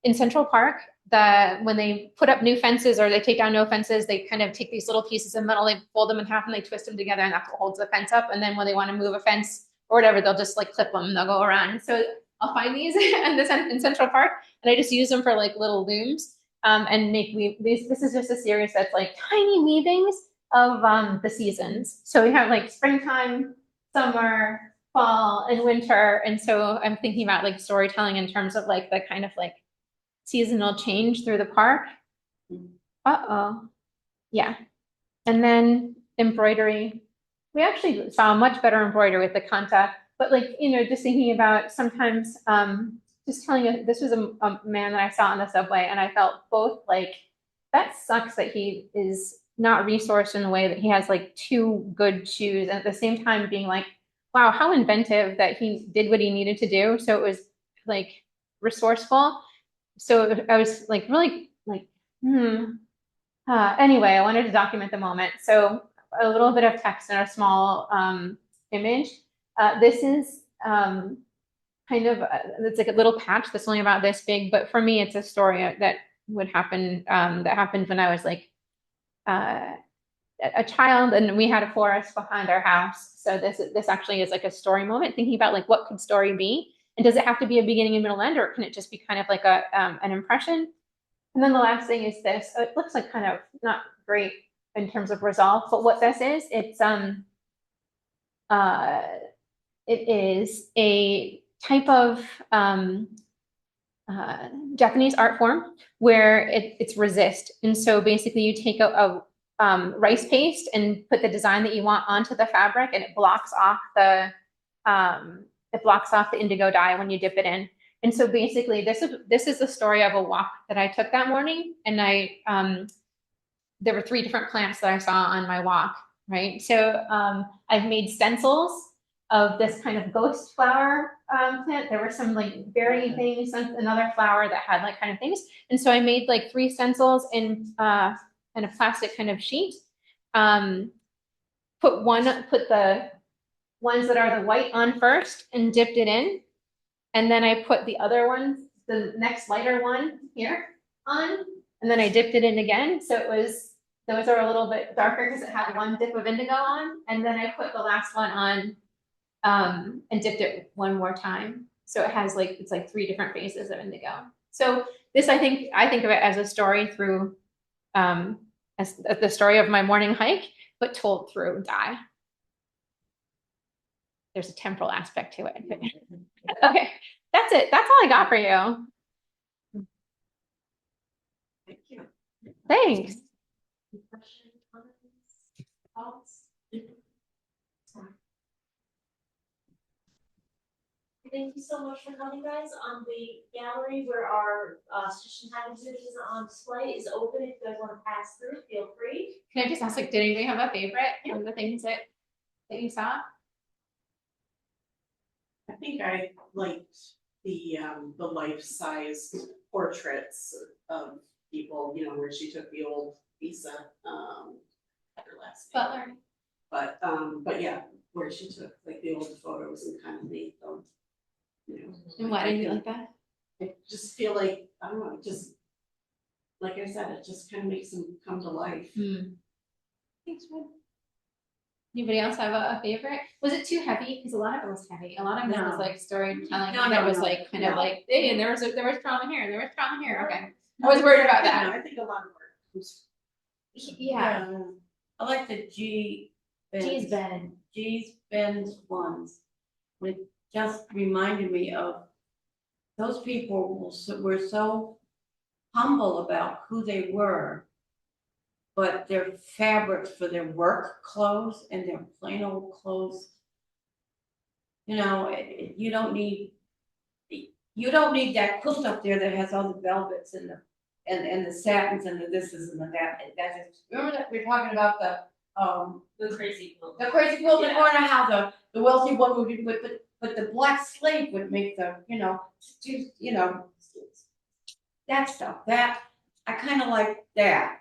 in Central Park, when they put up new fences or they take down no fences, they kind of take these little pieces of metal, they fold them in half and they twist them together and that's what holds the fence up. And then when they want to move a fence or whatever, they'll just like clip them and they'll go around. So I'll find these in Central Park and I just use them for like little looms. And make this is just a series that's like tiny weavings of the seasons. So we have like springtime, summer, fall, and winter. And so I'm thinking about like storytelling in terms of like the kind of like seasonal change through the park. Uh-oh. Yeah. And then embroidery. We actually saw much better embroidery with the kanta, but like, you know, just thinking about sometimes just telling you, this was a man that I saw on the subway and I felt both like, that sucks that he is not resourced in a way that he has like two good shoes. And at the same time being like, wow, how inventive that he did what he needed to do. So it was like resourceful. So I was like, really like, anyway, I wanted to document the moment. So a little bit of text and a small image. This is kind of, it's like a little patch that's only about this big, but for me, it's a story that would happen, that happened when I was like a child and we had a forest behind our house. So this actually is like a story moment, thinking about like, what could story be? And does it have to be a beginning and middle end, or can it just be kind of like an impression? And then the last thing is this. So it looks like kind of not great in terms of resolve, but what this is, it is a type of Japanese art form where it's resist. And so basically you take a rice paste and put the design that you want onto the fabric and it blocks off the indigo dye when you dip it in. And so basically this is the story of a walk that I took that morning. And there were 3 different plants that I saw on my walk, right? So I've made stencils of this kind of ghost flower plant. There were some like berry things, another flower that had like kind of things. And so I made like 3 stencils in a plastic kind of sheet. Put the ones that are the white on first and dipped it in. And then I put the other ones, the next lighter one here on, and then I dipped it in again. So those are a little bit darker because it had 1 dip of indigo on. And then I put the last one on and dipped it 1 more time. So it has like, it's like 3 different phases of indigo. So this, I think of it as a story through, as the story of my morning hike, but told through dye. There's a temporal aspect to it. Okay, that's it. That's all I got for you. Thank you. Thanks. Questions, comments, thoughts? Thank you so much for coming, guys. The gallery where our stitch and tack exhibit is on display is open. If you guys want to pass through, feel free. Can I just ask, like, did anybody have a favorite of the things that you saw? I think I liked the life-size portraits of people, you know, where she took the old Lisa, her last name. Butler. But yeah, where she took like the old photos and kind of made them, you know. And why did you like that? I just feel like, I don't know, like I said, it just kind of makes them come to life. Thanks, Fred. Anybody else have a favorite? Was it too heavy? Because a lot of it was heavy. A lot of it was No. like storytelling No, that no, was no. like kind of No. like, hey, and there was trauma here, and there was trauma here. Okay, I was worried about that. I think a lot of work. Yeah. I like the Geez, Ben. Ben's ones. It just reminded me of those people were so humble about who they were, but their fabrics for their work clothes and their plain old clothes, you know, you don't need that quilt up there that has all the velvets and the satins and the thises and the that. That is, remember that we're talking about The crazy quilt. the crazy quilt in the corner, how the wealthy one would do, but the black slave would make the, that stuff. That I kind of like that,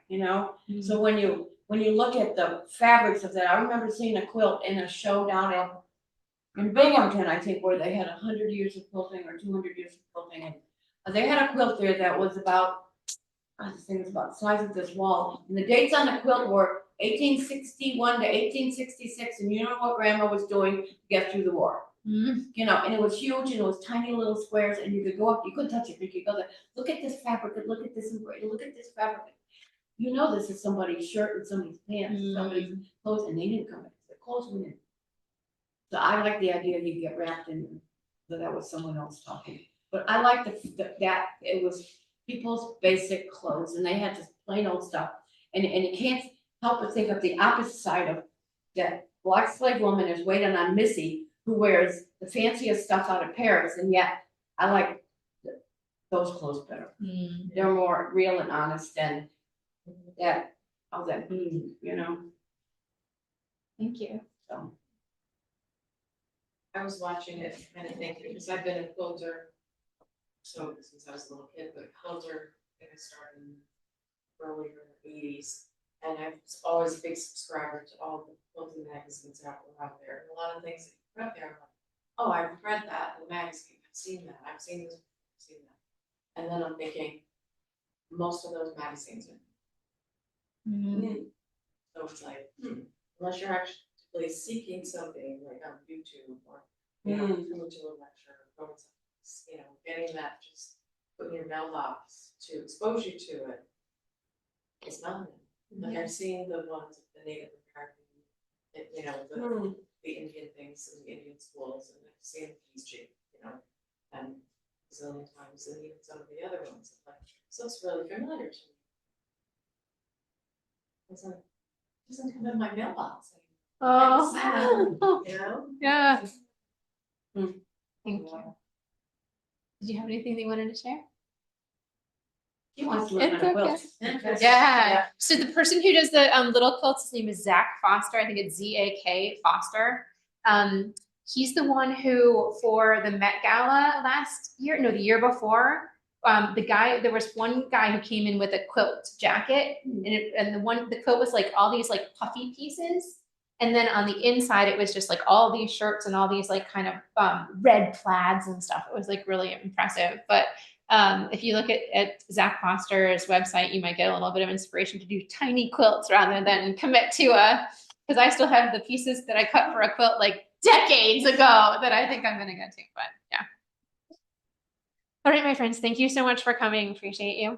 So when you look at the fabrics of that, I remember seeing a quilt in a show down in Binghamton, I think, where they had 100 years of quilting or 200 years of quilting, and they had a quilt there that was about, I think it was about the size of this wall, and the dates on the quilt were 1861 to 1866, and you know what Grandma was doing to get through the war. And it was huge, and it was tiny little squares, and you could go up, you couldn't touch it, but you could go there, look at this fabric, and look at this embroidery, look at this fabric. You know this is somebody's shirt and somebody's pants, somebody's clothes, and they didn't come back, the clothes went in. So I like the idea you get wrapped in, that was someone else talking. But I like that it was people's basic clothes, and they had just plain old stuff. And you can't help but think of the opposite side of that black slave woman is waiting on Missy, who wears the fanciest stuff out of Paris, and yet I like those clothes better. They're more real and honest, and that all that Thank you. So I was watching it kind of thinking, because I've been a quilter, so since I was a little kid, but a quilter, I started earlier in the 80s. And I was always a big subscriber to all the quilting magazines that were out there. And a lot of things that you read there, I'm like, oh, I've read that in the magazine, I've seen that, I've seen this, I've seen that. And then I'm thinking, most of those magazines are. So it's like, unless you're actually seeking something like on YouTube or coming to a lecture, or going to, getting that, just putting your mailbox to expose you to it. It's not. Like I've seen the ones of the Native American, the Indian things in the Indian schools, and I've seen PG, and a zillion times, and even some of the other ones. Like, so it's really familiar to me. It's like, it doesn't come in my mailbox anymore. Oh, yeah. Mm. Thank you. Did you have anything that you wanted to share? he wants to learn how to quilt. Yeah. So the person who does the little quilts, his name is Zach Foster. I think it's Z-A-K Foster. He's the one who, for the Met Gala the year before, there was one guy who came in with a quilt jacket, and the quilt was like all these like puffy pieces, and then on the inside it was just like all these shirts and all these like kind of red plaids and stuff. It was like really impressive. But if you look at Zach Foster's website, you might get a little bit of inspiration to do tiny quilts rather than commit to because I still have the pieces that I cut for a quilt like decades ago that I think I'm going to get to, but yeah. All right, my friends, thank you so much for coming. Appreciate you.